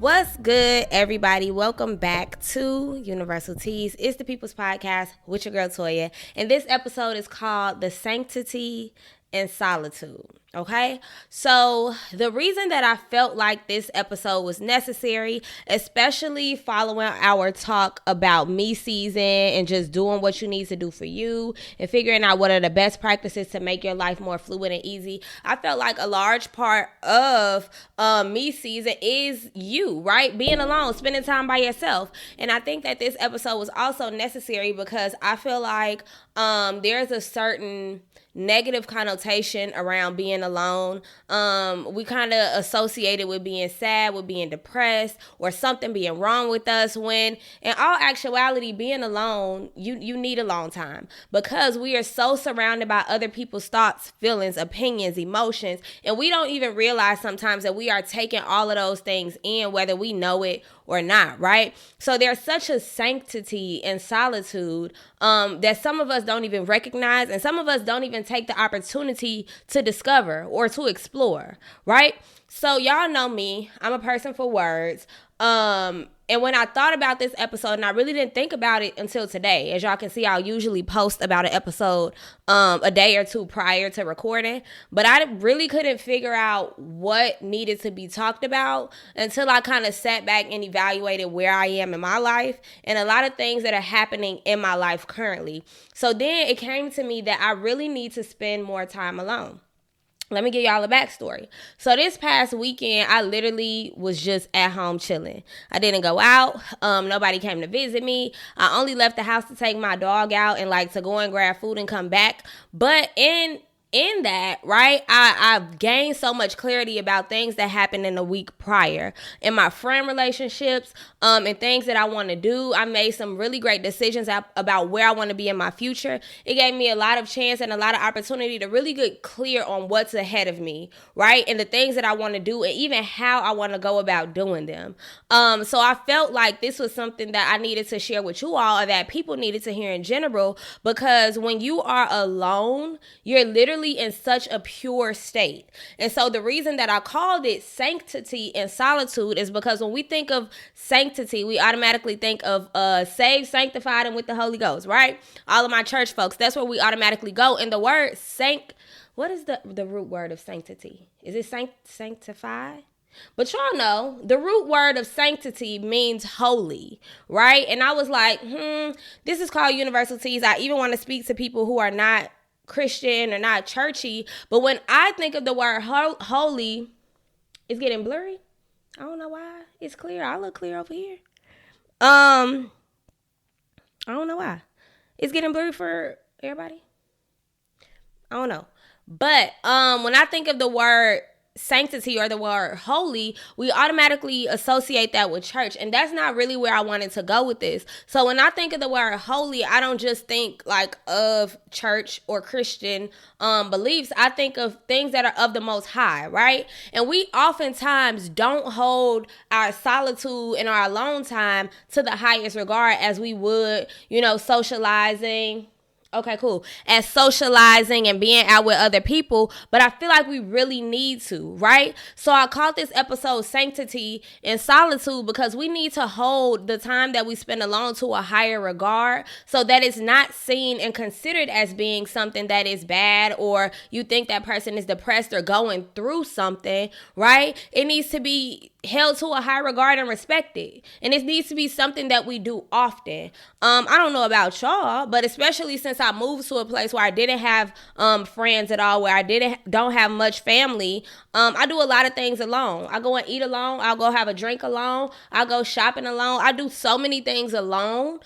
What's good, everybody? Welcome back to Universal Teas. It's the People's Podcast with your girl Toya. And this episode is called The Sanctity and Solitude. Okay, so the reason that I felt like this episode was necessary, especially following our talk about me season and just doing what you need to do for you and figuring out what are the best practices to make your life more fluid and easy, I felt like a large part of me season is you, right? Being alone, spending time by yourself. And I think that this episode was also necessary because I feel like there's a certain negative connotation around being alone. We kind of associate it with being sad, with being depressed, or something being wrong with us, when in all actuality, being alone, you need alone time, because we are so surrounded by other people's thoughts, feelings, opinions, emotions, and we don't even realize sometimes that we are taking all of those things in, whether we know it or not, right? So there's such a sanctity and solitude that some of us don't even recognize, and some of us don't even take the opportunity to discover or to explore, right? So y'all know me, I'm a person for words. And when I thought about this episode, and I really didn't think about it until today, as y'all can see, I'll usually post about an episode a day or two prior to recording, but I really couldn't figure out what needed to be talked about until I kind of sat back and evaluated where I am in my life and a lot of things that are happening in my life currently. So then it came to me that I really need to spend more time alone. Let me give y'all a backstory. So this past weekend, I literally was just at home chilling. I didn't go out. Nobody came to visit me. I only left the house to take my dog out and to go and grab food and come back. But in that, right, I've gained so much clarity about things that happened in the week prior in my friend relationships, and things that I want to do. I made some really great decisions about where I want to be in my future. It gave me a lot of chance and a lot of opportunity to really get clear on what's ahead of me, right, and the things that I want to do and even how I want to go about doing them. So I felt like this was something that I needed to share with you all, or that people needed to hear in general, because when you are alone, you're literally in such a pure state. And so the reason that I called it Sanctity and Solitude is because when we think of sanctity, we automatically think of saved, sanctified, and with the Holy Ghost, right? All of my church folks, that's where we automatically go. And the word what is the root word of sanctity? Is it sanctify? But y'all know the root word of sanctity means holy, right? And I was like, this is called Universal Teas. I even want to speak to people who are not Christian or not churchy, but when I think of the word holy, it's getting blurry. I don't know why. It's clear. I look clear over here. I don't know why. It's getting blurry for everybody. I don't know. But when I think of the word sanctity or the word holy, we automatically associate that with church, and that's not really where I wanted to go with this. So when I think of the word holy, I don't just think of church or Christian beliefs. I think of things that are of the Most High, right? And we oftentimes don't hold our solitude and our alone time to the highest regard as we would, socializing. Okay, cool. As socializing and being out with other people, but I feel like we really need to, right? So I called this episode Sanctity and Solitude because we need to hold the time that we spend alone to a higher regard, so that it's not seen and considered as being something that is bad, or you think that person is depressed or going through something, right? It needs to be held to a high regard and respected. And it needs to be something that we do often. I don't know about y'all, but especially since I moved to a place where I didn't have friends at all, where I don't have much family, I do a lot of things alone. I go and eat alone. I'll go have a drink alone. I'll go shopping alone. I do so many things alone.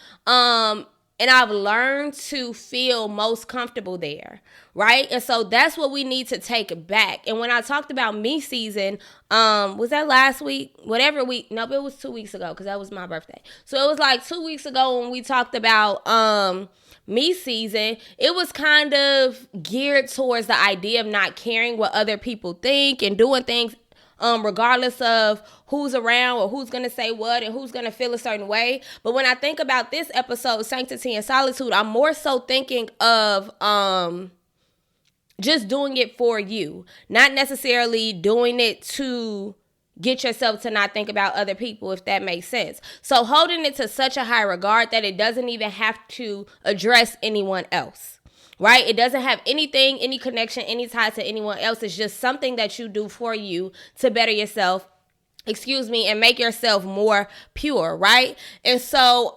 And I've learned to feel most comfortable there, right? And so that's what we need to take back. And when I talked about me season, was that last week? Whatever week? Nope, it was 2 weeks ago because that was my birthday. So it was 2 weeks ago when we talked about me season. It was kind of geared towards the idea of not caring what other people think and doing things regardless of who's around or who's going to say what and who's going to feel a certain way. But when I think about this episode, Sanctity and Solitude, I'm more so thinking of just doing it for you, not necessarily doing it to get yourself to not think about other people, if that makes sense. So holding it to such a high regard that it doesn't even have to address anyone else, right? It doesn't have anything, any connection, any tie to anyone else. It's just something that you do for you to better yourself, and make yourself more pure, right? And so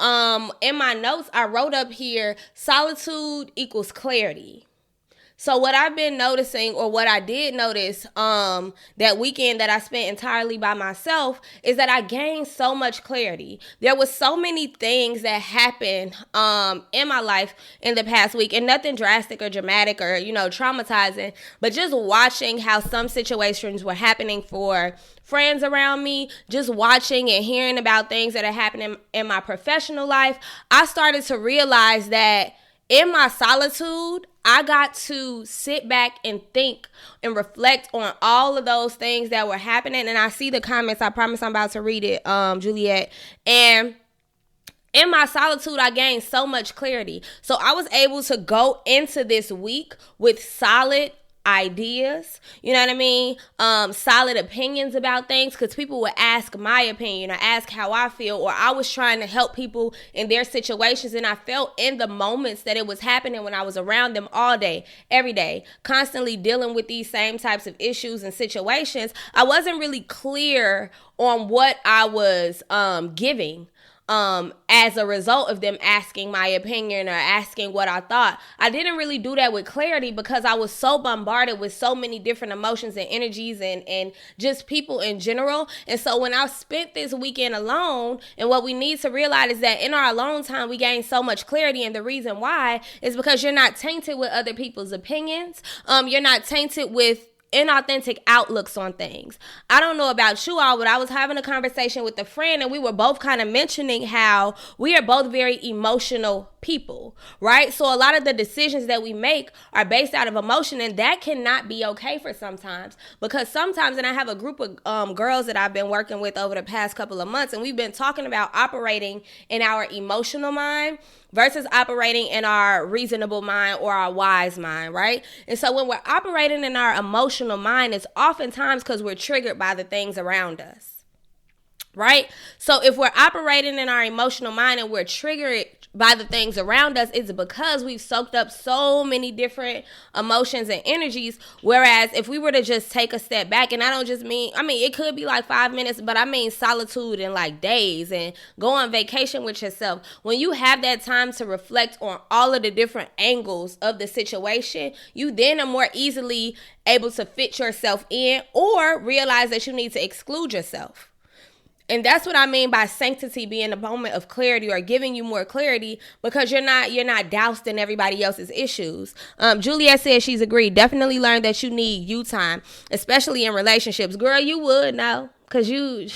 in my notes, I wrote up here, solitude equals clarity. So what I've been noticing, or what I did notice that weekend that I spent entirely by myself, is that I gained so much clarity. There was so many things that happened in my life in the past week, and nothing drastic or dramatic or, traumatizing, but just watching how some situations were happening for friends around me, just watching and hearing about things that are happening in my professional life, I started to realize that in my solitude, I got to sit back and think and reflect on all of those things that were happening. And I see the comments. I promise I'm about to read it, Juliet. And in my solitude, I gained so much clarity. So I was able to go into this week with solid ideas, you know what I mean? Solid opinions about things, because people would ask my opinion or ask how I feel, or I was trying to help people in their situations, and I felt in the moments that it was happening when I was around them all day, every day, constantly dealing with these same types of issues and situations. I wasn't really clear on what I was giving. As a result of them asking my opinion or asking what I thought. I didn't really do that with clarity because I was so bombarded with so many different emotions and energies and just people in general. And so when I spent this weekend alone, and what we need to realize is that in our alone time, we gain so much clarity. And the reason why is because you're not tainted with other people's opinions. You're not tainted with inauthentic outlooks on things. I don't know about you all, but I was having a conversation with a friend, and we were both kind of mentioning how we are both very emotional people, right? So a lot of the decisions that we make are based out of emotion, and that cannot be okay for sometimes, because sometimes, and I have a group of girls that I've been working with over the past couple of months, and we've been talking about operating in our emotional mind versus operating in our reasonable mind or our wise mind, right? And so when we're operating in our emotional mind, it's oftentimes because we're triggered by the things around us, right? So if we're operating in our emotional mind and we're triggered by the things around us, it's because we've soaked up so many different emotions and energies. Whereas if we were to just take a step back, and I don't just mean, it could be like 5 minutes, but I mean solitude in like days, and go on vacation with yourself. When you have that time to reflect on all of the different angles of the situation, you then are more easily able to fit yourself in or realize that you need to exclude yourself. And that's what I mean by sanctity being a moment of clarity, or giving you more clarity, because you're not doused in everybody else's issues. Juliet says she's agreed. Definitely learned that you need you time, especially in relationships. Girl, you would know, because you've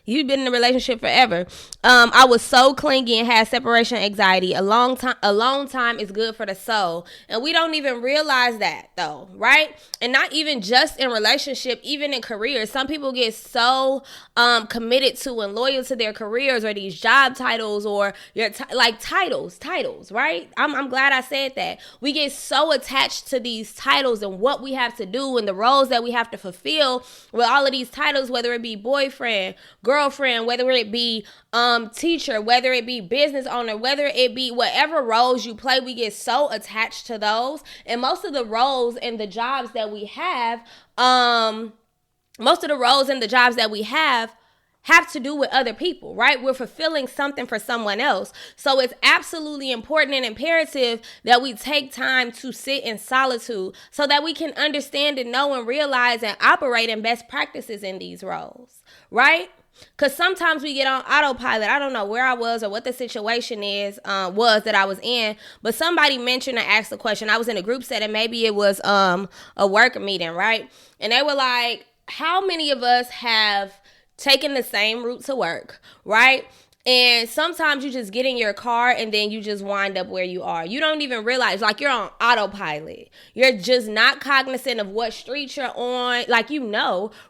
been in a relationship forever. I was so clingy and had separation anxiety. A long time is good for the soul. And we don't even realize that, though, right? And not even just in relationship, even in careers. Some people get so committed to and loyal to their careers, or these job titles, or titles, right? I'm glad I said that. We get so attached to these titles and what we have to do and the roles that we have to fulfill with all of these titles, whether it be boyfriend, girlfriend, whether it be teacher, whether it be business owner, whether it be whatever roles you play. We get so attached to those. And most of the roles and the jobs that we have, have to do with other people, right? We're fulfilling something for someone else. So it's absolutely important and imperative that we take time to sit in solitude so that we can understand and know and realize and operate in best practices in these roles, right? Because sometimes we get on autopilot. I don't know where I was or what the situation was that I was in, but somebody mentioned or asked a question. I was in a group setting, maybe it was a work meeting, right? And they were like, how many of us have taken the same route to work, right? And sometimes you just get in your car and then you just wind up where you are. You don't even realize, like, you're on autopilot. You're just not cognizant of what street you're on,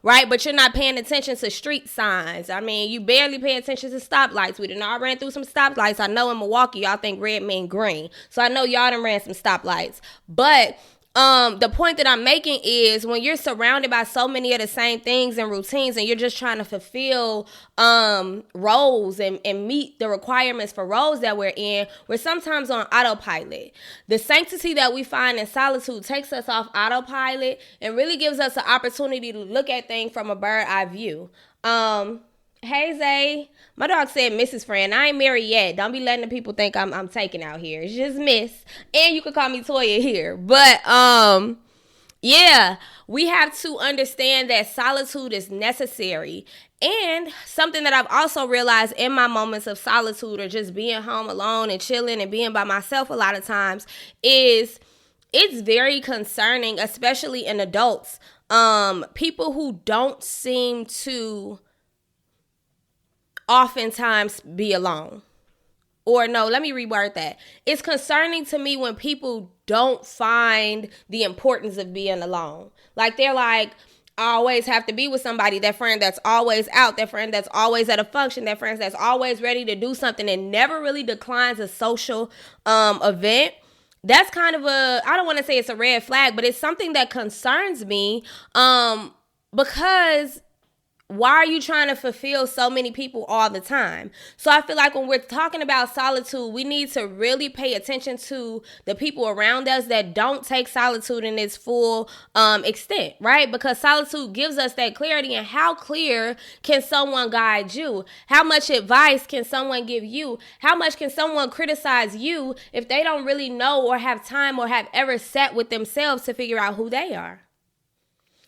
right? But you're not paying attention to street signs. You barely pay attention to stoplights. We done all ran through some stoplights. I know in Milwaukee, y'all think red mean green. So I know y'all done ran some stoplights. But The point that I'm making is when you're surrounded by so many of the same things and routines and you're just trying to fulfill roles and meet the requirements for roles that we're in, we're sometimes on autopilot. The sanctity that we find in solitude takes us off autopilot and really gives us an opportunity to look at things from a bird eye view. Hey Zay, my dog said Mrs. Friend. I ain't married yet. Don't be letting the people think I'm taking out here. It's just Miss. And you can call me Toya here. But yeah, we have to understand that solitude is necessary. And something that I've also realized in my moments of solitude or just being home alone and chilling and being by myself a lot of times is it's very concerning, especially in adults. People who don't seem to oftentimes be alone. Or no, let me reword that. It's concerning to me when people don't find the importance of being alone. Like they're like, I always have to be with somebody, that friend that's always out, that friend that's always at a function, that friend that's always ready to do something and never really declines a social event. That's kind of I don't want to say it's a red flag, but it's something that concerns me because why are you trying to fulfill so many people all the time? So I feel like when we're talking about solitude, we need to really pay attention to the people around us that don't take solitude in its full extent, right? Because solitude gives us that clarity. And how clear can someone guide you? How much advice can someone give you? How much can someone criticize you if they don't really know or have time or have ever sat with themselves to figure out who they are?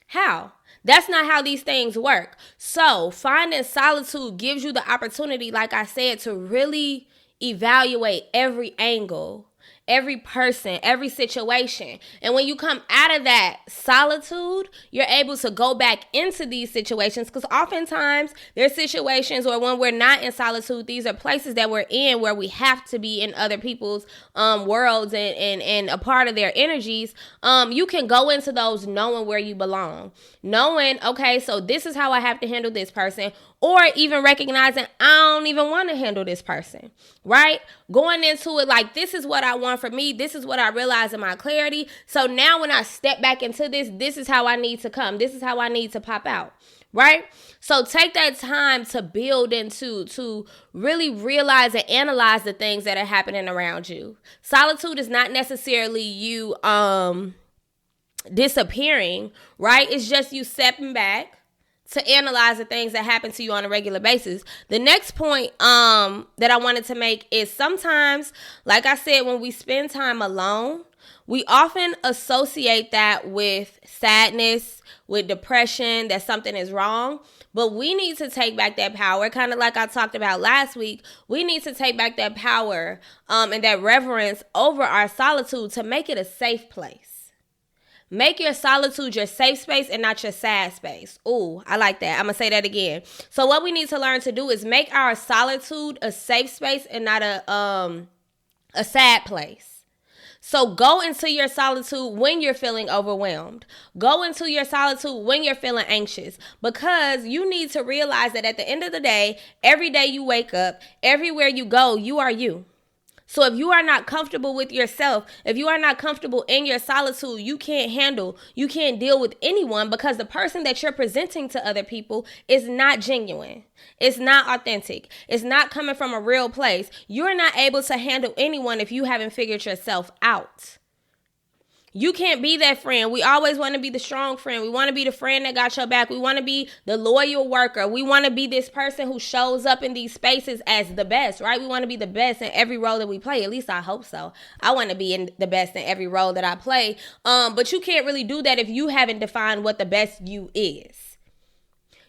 How? That's not how these things work. So finding solitude gives you the opportunity, like I said, to really evaluate every angle, every person, every situation. And when you come out of that solitude, you're able to go back into these situations, because oftentimes there's situations, or when we're not in solitude, these are places that we're in where we have to be in other people's worlds and a part of their energies. You can go into those knowing where you belong, knowing, okay, so this is how I have to handle this person, or even recognizing I don't even want to handle this person, right? Going into it like, this is what I want for me. This is what I realize in my clarity. So now when I step back into this, this is how I need to come. This is how I need to pop out, right? So take that time to build into, to really realize and analyze the things that are happening around you. Solitude is not necessarily you disappearing, right? It's just you stepping back to analyze the things that happen to you on a regular basis. The next point that I wanted to make is sometimes, like I said, when we spend time alone, we often associate that with sadness, with depression, that something is wrong. But we need to take back that power, kind of like I talked about last week. We need to take back that power and that reverence over our solitude to make it a safe place. Make your solitude your safe space and not your sad space. Ooh, I like that. I'm going to say that again. So what we need to learn to do is make our solitude a safe space and not a sad place. So go into your solitude when you're feeling overwhelmed. Go into your solitude when you're feeling anxious, because you need to realize that at the end of the day, every day you wake up, everywhere you go, you are you. So if you are not comfortable with yourself, if you are not comfortable in your solitude, you can't deal with anyone, because the person that you're presenting to other people is not genuine. It's not authentic. It's not coming from a real place. You're not able to handle anyone if you haven't figured yourself out. You can't be that friend. We always want to be the strong friend. We want to be the friend that got your back. We want to be the loyal worker. We want to be this person who shows up in these spaces as the best, right? We want to be the best in every role that we play. At least I hope so. I want to be in the best in every role that I play. But you can't really do that if you haven't defined what the best you is.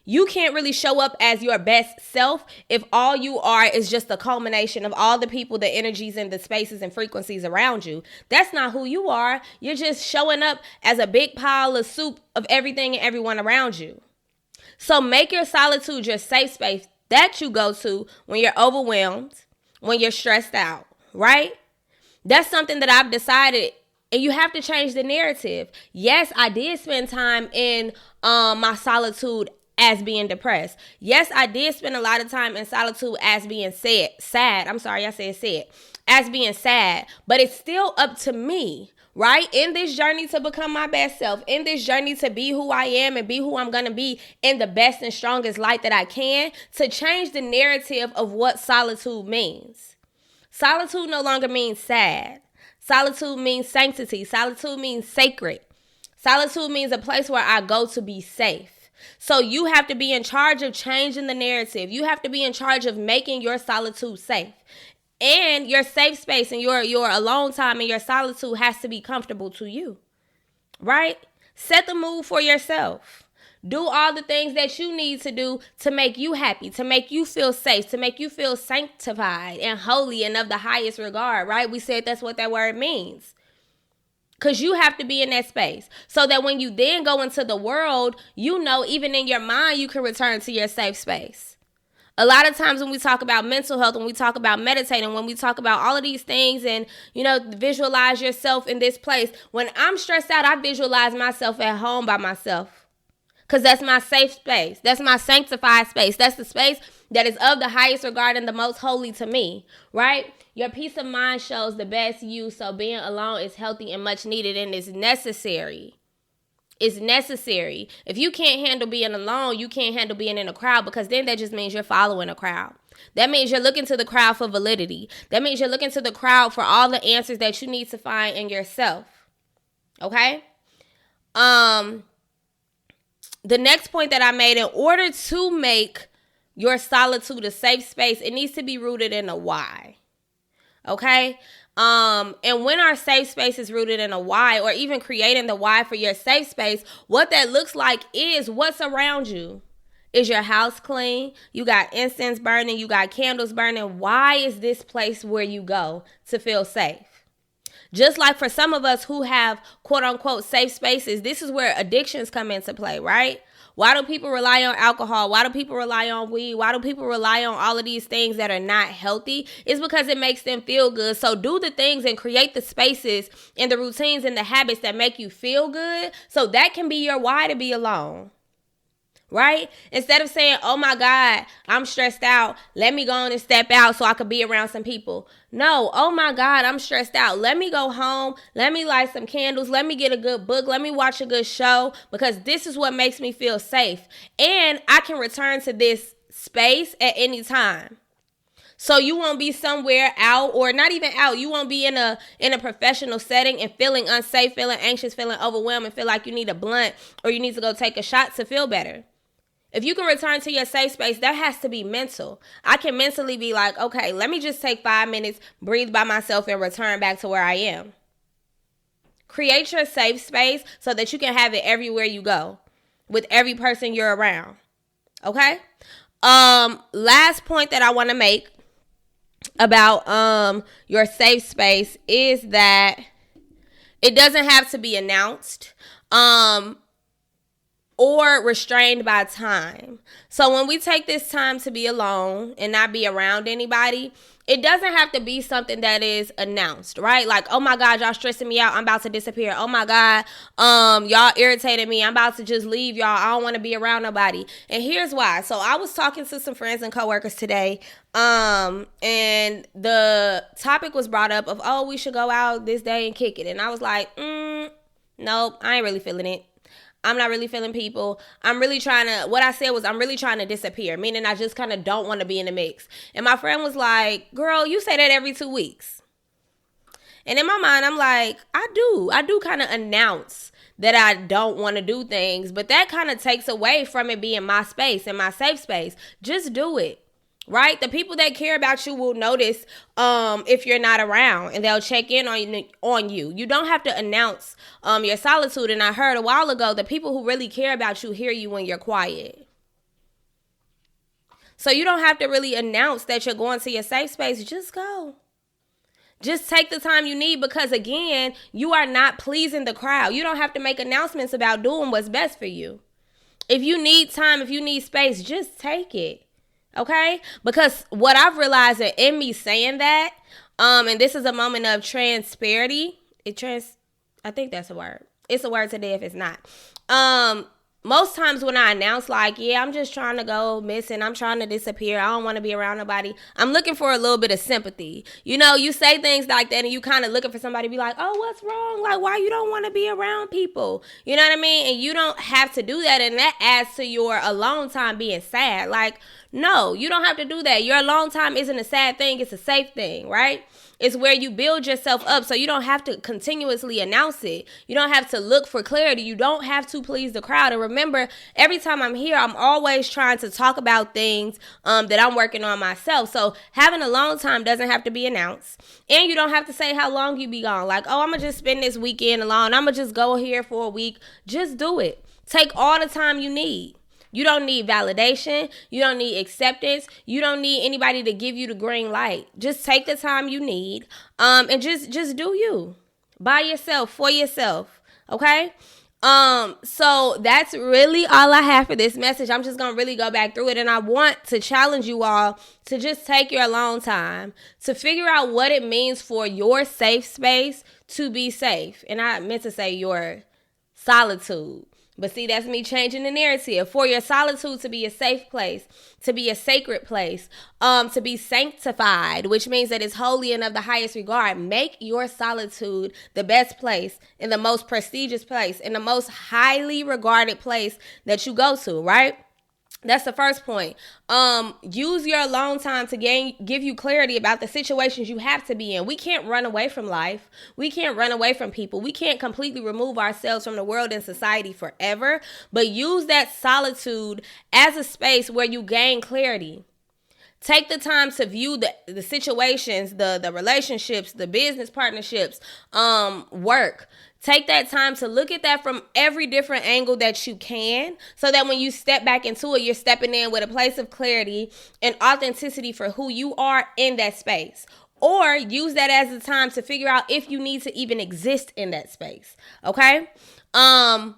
You can't really show up as your best self if all you are is just a culmination of all the people, the energies, and the spaces and frequencies around you. That's not who you are. You're just showing up as a big pile of soup of everything and everyone around you. So make your solitude your safe space that you go to when you're overwhelmed, when you're stressed out, right? That's something that I've decided. And you have to change the narrative. Yes, I did spend time in my solitude as being depressed. Yes, I did spend a lot of time in solitude as being sad. I'm sorry, I said sad. As being sad. But it's still up to me, right? In this journey to become my best self, in this journey to be who I am and be who I'm going to be in the best and strongest light that I can, to change the narrative of what solitude means. Solitude no longer means sad. Solitude means sanctity. Solitude means sacred. Solitude means a place where I go to be safe. So you have to be in charge of changing the narrative. You have to be in charge of making your solitude safe. And your safe space and your alone time and your solitude has to be comfortable to you, right? Set the mood for yourself. Do all the things that you need to do to make you happy, to make you feel safe, to make you feel sanctified and holy and of the highest regard, right? We said that's what that word means. Because you have to be in that space so that when you then go into the world, you know, even in your mind, you can return to your safe space. A lot of times when we talk about mental health, when we talk about meditating, when we talk about all of these things and, you know, visualize yourself in this place. When I'm stressed out, I visualize myself at home by myself because that's my safe space. That's my sanctified space. That's the space that is of the highest regard and the most holy to me, right? Your peace of mind shows the best you, so being alone is healthy and much needed and is necessary. It's necessary. If you can't handle being alone, you can't handle being in a crowd because then that just means you're following a crowd. That means you're looking to the crowd for validity. That means you're looking to the crowd for all the answers that you need to find in yourself. Okay? The next point that I made, in order to make your solitude a safe space, it needs to be rooted in a why. Okay? And when our safe space is rooted in a why, or even creating the why for your safe space, what that looks like is what's around you. Is your house clean? You got incense burning, you got candles burning. Why is this place where you go to feel safe? Just like for some of us who have quote unquote safe spaces, this is where addictions come into play, right? Why do people rely on alcohol? Why do people rely on weed? Why do people rely on all of these things that are not healthy? It's because it makes them feel good. So do the things and create the spaces and the routines and the habits that make you feel good. So that can be your why to be alone. Right? Instead of saying, oh my God, I'm stressed out. Let me go on and step out so I could be around some people. No, oh my God, I'm stressed out. Let me go home. Let me light some candles. Let me get a good book. Let me watch a good show because this is what makes me feel safe. And I can return to this space at any time. So you won't be somewhere out or not even out. You won't be in a professional setting and feeling unsafe, feeling anxious, feeling overwhelmed, and feel like you need a blunt or you need to go take a shot to feel better. If you can return to your safe space, that has to be mental. I can mentally be like, okay, let me just take 5 minutes, breathe by myself, and return back to where I am. Create your safe space so that you can have it everywhere you go, with every person you're around. Okay? Last point that I want to make about your safe space is that it doesn't have to be announced. Or restrained by time. So when we take this time to be alone and not be around anybody, it doesn't have to be something that is announced, right? Like, oh my God, y'all stressing me out. I'm about to disappear. Oh my God, y'all irritated me. I'm about to just leave y'all. I don't want to be around nobody. And here's why. So I was talking to some friends and coworkers today, and the topic was brought up of, oh, we should go out this day and kick it. And I was like, nope, I ain't really feeling it. I'm not really feeling people. I'm really trying to disappear, meaning I just kind of don't want to be in the mix. And my friend was like, girl, you say that every 2 weeks. And in my mind, I'm like, I do kind of announce that I don't want to do things, but that kind of takes away from it being my space and my safe space. Just do it. Right? The people that care about you will notice if you're not around, and they'll check in on you. You don't have to announce your solitude. And I heard a while ago that people who really care about you hear you when you're quiet. So you don't have to really announce that you're going to your safe space. Just go. Just take the time you need because, again, you are not pleasing the crowd. You don't have to make announcements about doing what's best for you. If you need time, if you need space, just take it. Okay? Because what I've realized that in me saying that, and this is a moment of transparency. I think that's a word. It's a word today if it's not. most times when I announce like, yeah, I'm just trying to go missing, I'm trying to disappear, I don't want to be around nobody, I'm looking for a little bit of sympathy. You know, you say things like that and you kind of looking for somebody to be like, oh, what's wrong? Like, why you don't want to be around people? You know what I mean? And you don't have to do that, and that adds to your alone time being sad. Like, no, you don't have to do that. Your alone time isn't a sad thing, it's a safe thing, right? It's where you build yourself up, so you don't have to continuously announce it. You don't have to look for clarity. You don't have to please the crowd. And remember, every time I'm here, I'm always trying to talk about things that I'm working on myself. So having a long time doesn't have to be announced. And you don't have to say how long you be gone. Like, oh, I'm going to just spend this weekend alone. I'm going to just go here for a week. Just do it. Take all the time you need. You don't need validation. You don't need acceptance. You don't need anybody to give you the green light. Just take the time you need, and just do you by yourself, for yourself. Okay. So that's really all I have for this message. I'm just gonna really go back through it, and I want to challenge you all to just take your alone time to figure out what it means for your safe space to be safe. And I meant to say your solitude. But see, that's me changing the narrative. For your solitude to be a safe place, to be a sacred place, to be sanctified, which means that it's holy and of the highest regard. Make your solitude the best place, and the most prestigious place, and the most highly regarded place that you go to, right? That's the first point. Use your alone time to give you clarity about the situations you have to be in. We can't run away from life. We can't run away from people. We can't completely remove ourselves from the world and society forever, but use that solitude as a space where you gain clarity. Take the time to view the situations, the relationships, the business partnerships, work. Take that time to look at that from every different angle that you can, so that when you step back into it, you're stepping in with a place of clarity and authenticity for who you are in that space. Or use that as a time to figure out if you need to even exist in that space. Okay? Add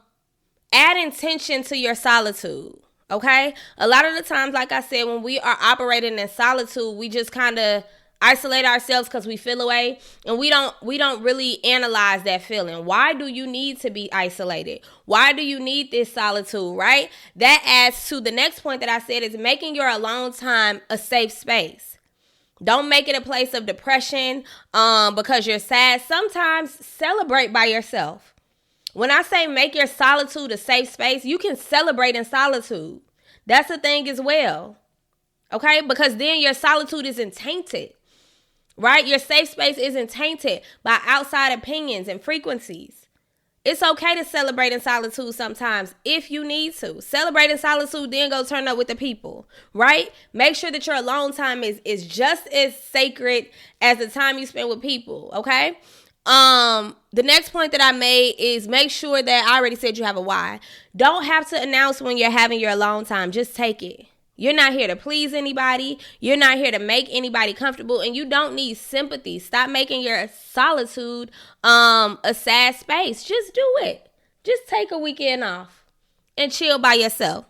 intention to your solitude. Okay? A lot of the times, like I said, when we are operating in solitude, we just kind of isolate ourselves because we feel away, and we don't really analyze that feeling. Why do you need to be isolated? Why do you need this solitude, right? That adds to the next point that I said, is making your alone time a safe space. Don't make it a place of depression because you're sad. Sometimes celebrate by yourself. When I say make your solitude a safe space, you can celebrate in solitude. That's the thing as well. Okay? Because then your solitude isn't tainted. Right? Your safe space isn't tainted by outside opinions and frequencies. It's okay to celebrate in solitude sometimes if you need to. Celebrate in solitude, then go turn up with the people. Right? Make sure that your alone time is just as sacred as the time you spend with people. Okay? The next point that I made is make sure that I already said you have a why. Don't have to announce when you're having your alone time. Just take it. You're not here to please anybody. You're not here to make anybody comfortable, and you don't need sympathy. Stop making your solitude a sad space. Just do it. Just take a weekend off and chill by yourself.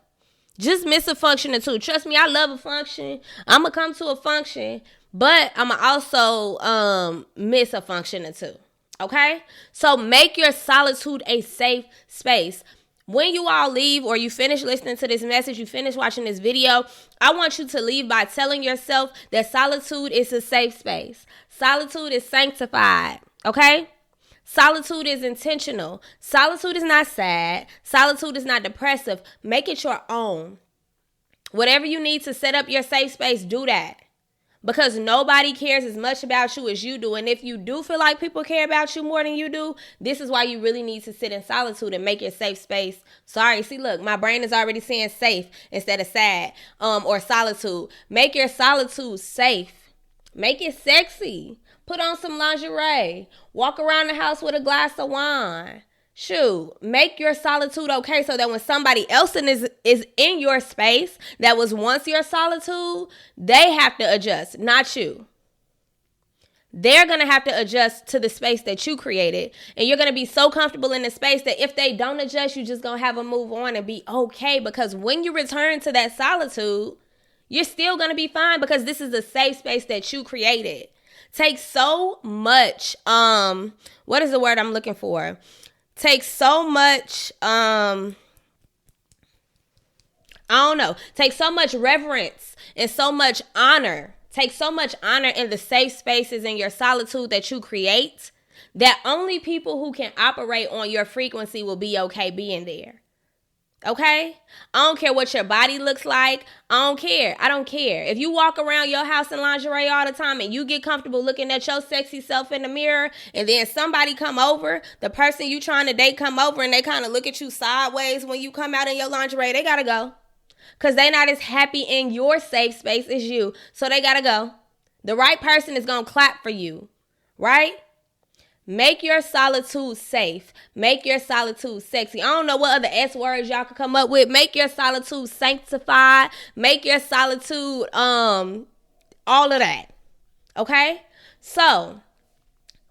Just miss a function or two. Trust me, I love a function. I'm going to come to a function, but I'm going to also miss a function or two. Okay? So make your solitude a safe space. When you all leave, or you finish listening to this message, you finish watching this video, I want you to leave by telling yourself that solitude is a safe space. Solitude is sanctified, okay? Solitude is intentional. Solitude is not sad. Solitude is not depressive. Make it your own. Whatever you need to set up your safe space, do that. Because nobody cares as much about you as you do. And if you do feel like people care about you more than you do, this is why you really need to sit in solitude and make your safe space. Sorry, see, look, my brain is already saying safe instead of sad or solitude. Make your solitude safe. Make it sexy. Put on some lingerie. Walk around the house with a glass of wine. Shoot, make your solitude okay, so that when somebody else is in your space that was once your solitude, they have to adjust, not you. They're going to have to adjust to the space that you created. And you're going to be so comfortable in the space that if they don't adjust, you're just going to have them move on and be okay. Because when you return to that solitude, you're still going to be fine, because this is a safe space that you created. Takes so much, what is the word I'm looking for? Takes so much I don't know. Take so much reverence and so much honor. Take so much honor in the safe spaces in your solitude that you create that only people who can operate on your frequency will be okay being there. Okay? I don't care what your body looks like. I don't care. I don't care. If you walk around your house in lingerie all the time and you get comfortable looking at your sexy self in the mirror, and then somebody come over, the person you trying to date come over and they kind of look at you sideways when you come out in your lingerie, they gotta go. Because they not as happy in your safe space as you. So they gotta go. The right person is gonna clap for you. Right? Make your solitude safe. Make your solitude sexy. I don't know what other S words y'all could come up with. Make your solitude sanctified. Make your solitude, all of that. Okay? So,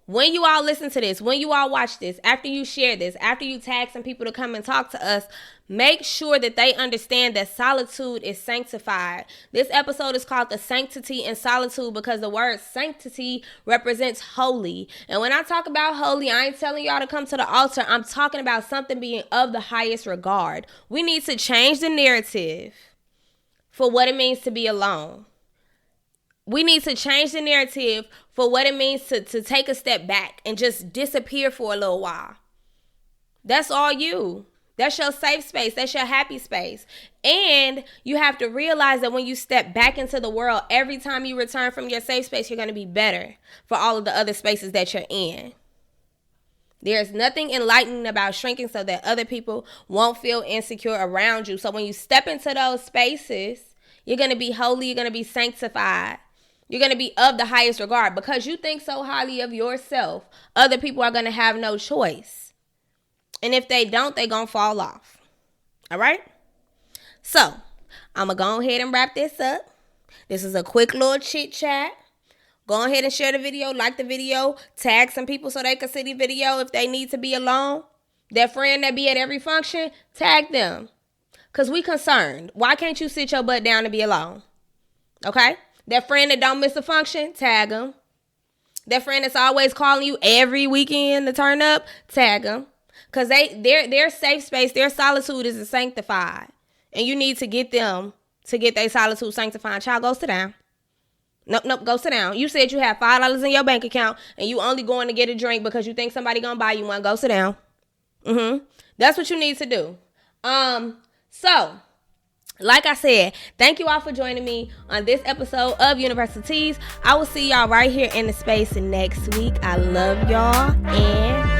when you all listen to this, when you all watch this, after you share this, after you tag some people to come and talk to us, make sure that they understand that solitude is sanctified. This episode is called The Sanctity and Solitude because the word sanctity represents holy. And when I talk about holy, I ain't telling y'all to come to the altar. I'm talking about something being of the highest regard. We need to change the narrative for what it means to be alone. We need to change the narrative for what it means to take a step back and just disappear for a little while. That's all you. That's your safe space. That's your happy space. And you have to realize that when you step back into the world, every time you return from your safe space, you're going to be better for all of the other spaces that you're in. There's nothing enlightening about shrinking so that other people won't feel insecure around you. So when you step into those spaces, you're going to be holy. You're going to be sanctified. You're going to be of the highest regard. Because you think so highly of yourself, other people are going to have no choice. And if they don't, they're going to fall off. All right? So, I'm going to go ahead and wrap this up. This is a quick little chit chat. Go ahead and share the video, like the video, tag some people so they can see the video if they need to be alone. That friend that be at every function, tag them. Because we concerned. Why can't you sit your butt down and be alone? Okay? That friend that don't miss a function, tag them. That friend that's always calling you every weekend to turn up, tag them. Because their safe space, their solitude is sanctified. And you need to get them to get their solitude sanctified. Child, go sit down. Nope, go sit down. You said you have $5 in your bank account and you only going to get a drink because you think somebody going to buy you one. Go sit down. That's what you need to do. So, like I said, thank you all for joining me on this episode of Universities. I will see y'all right here in the space next week. I love y'all and